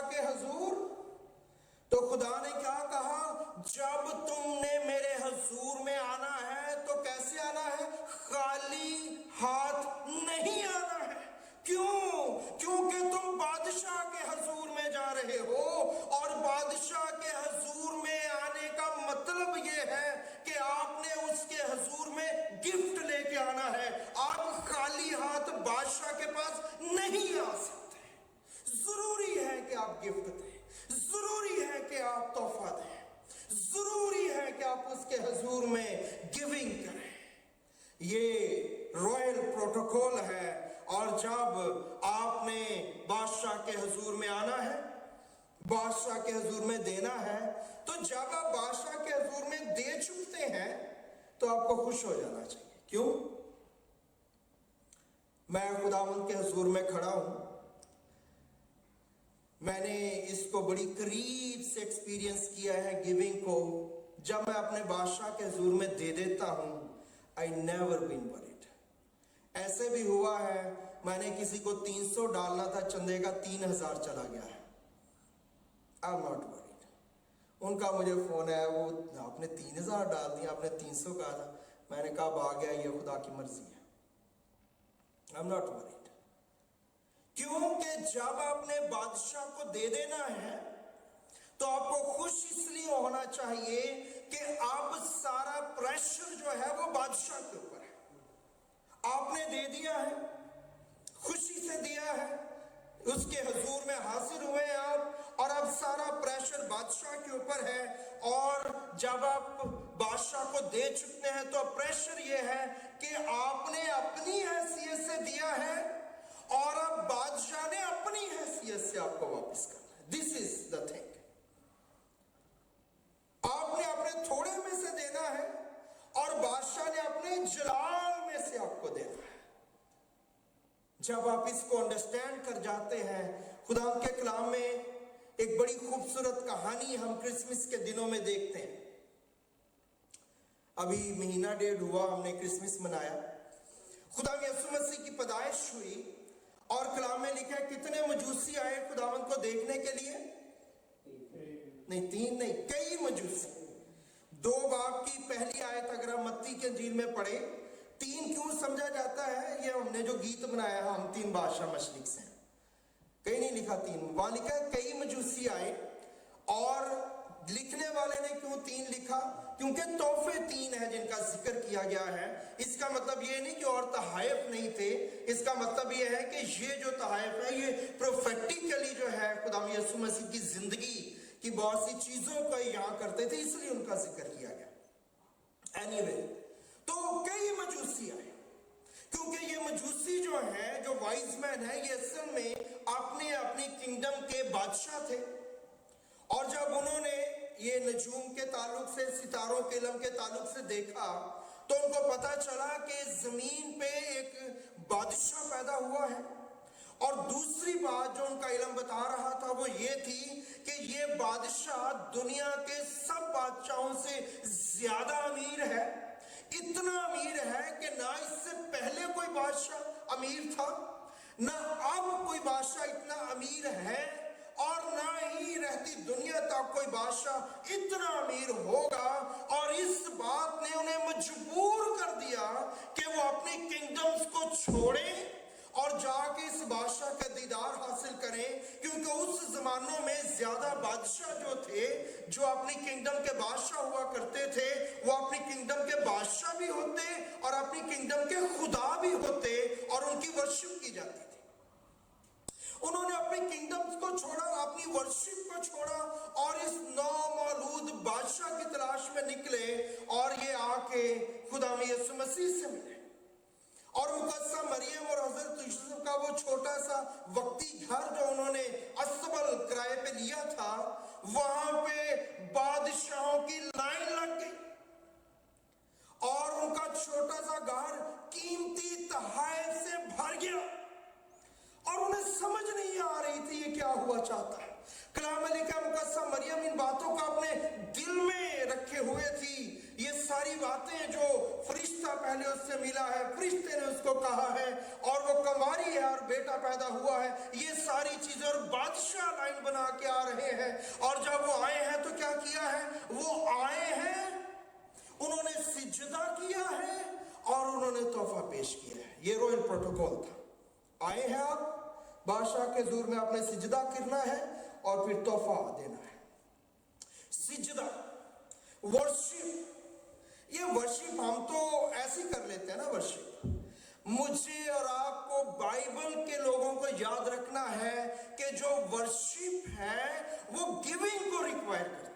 بادشاہ کے حضور؟ تو خدا نے کیا کہا؟ جب تم نے میرے حضور میں آنا ہے تو کیسے آنا ہے؟ خالی ہاتھ نہیں آنا ہے۔ کیوں؟ کیونکہ تم بادشاہ کے حضور میں جا رہے ہو، اور بادشاہ کے حضور میں آنے کا مطلب یہ ہے کہ آپ نے اس کے حضور میں گفٹ لے کے آنا ہے۔ آپ خالی ہاتھ بادشاہ کے پاس نہیں آ سکتے۔ ضروری ہے کہ آپ گفٹ دیں، ضروری ہے کہ آپ تحفہ دیں، ضروری ہے کہ آپ اس کے حضور میں گیونگ کریں۔ یہ رائل پروٹوکول ہے۔ اور جب آپ نے بادشاہ کے حضور میں آنا ہے، بادشاہ کے حضور میں دینا ہے، تو جب آپ بادشاہ کے حضور میں دے چکتے ہیں تو آپ کو خوش ہو جانا چاہیے۔ کیوں؟ میں خداوند کے حضور میں کھڑا ہوں، میں نے اس کو بڑی قریب سے ایکسپیرینس کیا ہے گیونگ کو۔ جب میں اپنے بادشاہ کے حضور میں دے دیتا ہوں، I never been worried۔ ایسے بھی ہوا ہے میں نے کسی کو 300 ڈالنا تھا چندے کا، 3000 چلا گیا ہے۔ I'm not worried۔ ان کا مجھے فون ہے، وہ آپ نے 3000 ڈال دیا، آپ نے 300 کہا تھا۔ میں نے کہا اب آ گیا، یہ خدا کی مرضی ہے۔ I'm not worried۔ کیونکہ جب آپ نے بادشاہ کو دے دینا ہے تو آپ کو خوش اس لیے ہونا چاہیے کہ اب سارا پریشر جو ہے وہ بادشاہ کے اوپر ہے۔ آپ نے دے دیا ہے، خوشی سے دیا ہے، اس کے حضور میں حاضر ہوئے ہیں آپ، اور اب سارا پریشر بادشاہ کے اوپر ہے۔ اور جب آپ بادشاہ کو دے چکتے ہیں تو پریشر یہ ہے کہ آپ نے اپنی حیثیت سے دیا ہے، اور اب بادشاہ نے اپنی حیثیت سے آپ کو واپس کرنا ہے۔ دس از دا تھنگ۔ آپ نے اپنے تھوڑے میں سے دینا ہے، اور بادشاہ نے اپنے جلال میں سے آپ کو دینا ہے۔ جب آپ اس کو انڈرسٹینڈ کر جاتے ہیں، خدا کے کلام میں ایک بڑی خوبصورت کہانی ہم کرسمس کے دنوں میں دیکھتے ہیں۔ ابھی مہینہ ڈیڑھ ہوا ہم نے کرسمس منایا، خدا یسوع مسیح کی پیدائش ہوئی، اور کلام میں لکھا ہے کتنے مجوسی آئے خداوند کو دیکھنے کے لیے؟ نہیں، 3 نہیں، کئی مجوسی۔ 2 باب کی پہلی آیت اگر ہم متی کے انجیل میں پڑھیں، 3 کیوں سمجھا جاتا ہے؟ یہ ہم نے جو گیت بنایا ہے، ہم 3 بادشاہ مشرق سے ہیں، کہیں نہیں لکھا 3، وہاں لکھا ہے کئی مجوسی آئے۔ اور لکھنے والے نے کیوں 3 لکھا؟ کیونکہ تحفے 3 ہیں جن کا ذکر کیا گیا ہے۔ اس کا مطلب یہ نہیں کہ اور تحائف نہیں تھے، اس کا مطلب یہ ہے کہ یہ جو تحائف ہے یہ پروفیٹیکلی جو ہے خدا یسوع مسیح کی زندگی کی بہت سی چیزوں کو یہاں کرتے تھے، اس لیے ان کا ذکر کیا گیا۔ اینی تو کئی مجوسی آئے، کیونکہ یہ مجوسی جو ہیں، جو وائز مین ہیں، یہ اصل میں اپنے اپنی کنگڈم کے بادشاہ تھے۔ اور جب انہوں نے یہ نجوم کے تعلق سے، ستاروں کے علم کے تعلق سے دیکھا، تو ان کو پتا چلا کہ زمین پہ ایک بادشاہ پیدا ہوا ہے۔ اور دوسری بات جو ان کا علم بتا رہا تھا وہ یہ تھی کہ یہ بادشاہ دنیا کے سب بادشاہوں سے زیادہ امیر ہے۔ اتنا امیر ہے کہ نہ اس سے پہلے کوئی بادشاہ امیر تھا، نہ اب کوئی بادشاہ اتنا امیر ہے، اور نہ ہی رہتی دنیا تک کوئی بادشاہ اتنا امیر ہوگا۔ اور اس بات نے انہیں مجبور کر دیا کہ وہ اپنی کنگڈمز کو چھوڑیں اور جا کے اس بادشاہ کا دیدار حاصل کریں، کیونکہ اس زمانوں میں زیادہ بادشاہ جو تھے، جو اپنی کنگڈم کے بادشاہ ہوا کرتے تھے، وہ اپنی کنگڈم کے بادشاہ بھی ہوتے اور اپنی کنگڈم کے خدا بھی ہوتے، اور ان کی ورشپ کی جاتی تھی۔ انہوں نے اپنی کنگڈمز کو چھوڑا، اپنی ورشپ کو چھوڑا، اور اس نامولود بادشاہ کی تلاش میں نکلے، اور یہ آ کے خدا یسوع مسیح سے ملے۔ اور مقدسہ مریم اور حضرت یوسف کا وہ چھوٹا سا وقتی گھر جو انہوں نے اسبل کرائے پہ لیا تھا، وہاں پہ بادشاہوں کی لائن لگ گئی، اور ان کا چھوٹا سا گھر قیمتی تحائف سے بھر گیا، اور انہیں سمجھ نہیں آ رہی تھی یہ کیا ہوا چاہتا ہے۔ کلام میں لکھا ہے مقدسہ مریم ان باتوں کو اپنے دل میں رکھے ہوئے تھی۔ یہ ساری باتیں جو فرشتہ پہلے اس سے ملا ہے، فرشتے نے اس کو کہا ہے، اور وہ کنواری ہے اور بیٹا پیدا ہوا ہے، یہ ساری چیزیں، اور بادشاہ لائن بنا کے کے آ رہے ہیں، اور جب وہ آئے ہیں تو کیا کیا ہے؟ وہ آئے ہیں، انہوں نے سجدہ کیا ہے اور انہوں نے تحفہ پیش کیا ہے۔ یہ رویل پروٹوکول تھا۔ آئے ہیں آپ، بادشاہ کے حضور میں آپ نے سجدہ کرنا ہے اور پھر تحفہ دینا ہے۔ سجدہ، ورشپ، یہ ورشپ ہم تو ایسی کر لیتے ہیں نا ورشپ۔ مجھے اور آپ کو بائبل کے لوگوں کو یاد رکھنا ہے کہ جو ورشپ ہے وہ گیونگ کو ریکوائر کرتا ہے۔